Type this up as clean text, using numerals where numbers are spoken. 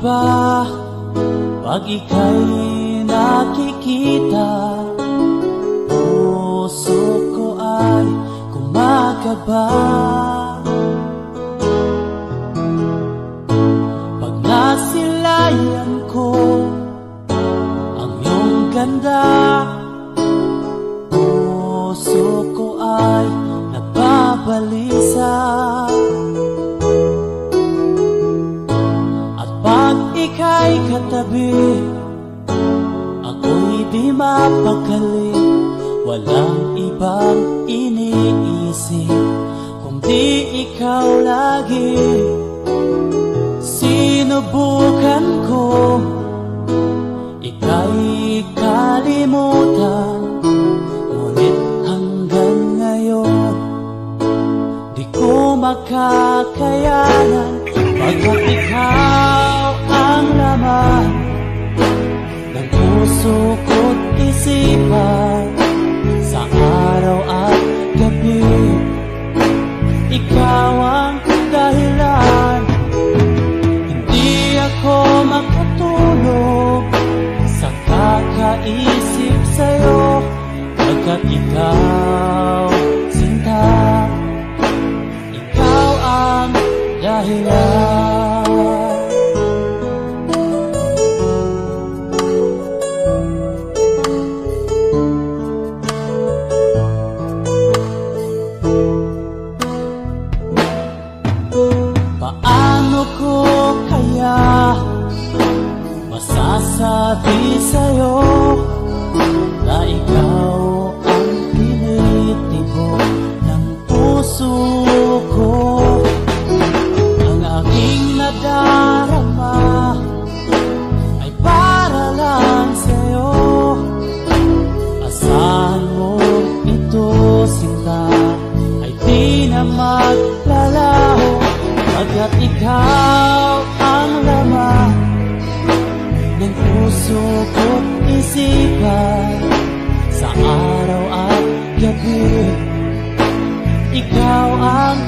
ba pag ika'y nakikita? Puso ko ay kumakaba pag nasilayan ko ang iyong ganda. Puso ko ay nagbabalisa at pag ika'y katabi, ako'y di mapakali. Walang ibang iniisip kundi ikaw lagi. Sinubukan ko ika'y kalimutan, ngunit hanggang ngayon di ko makakayanan. Pagkat ikaw ang laman ng puso ko't isipan, sa araw at gabi ikaw ang dahilan. Hindi ako makatulog sa kakaisip sa'yo, pagkat ikaw, sinta, ikaw ang dahilan. Paano ko kaya masasabi sa'yo na ikaw ang tinitibok ng puso ko? Ang aking nadarama ay para lang sa'yo. Asahan mo ito, sinta, ay di na maglalaho, pagkat ikaw ang laman ng puso ko't isipan, sa araw at gabi ikaw ang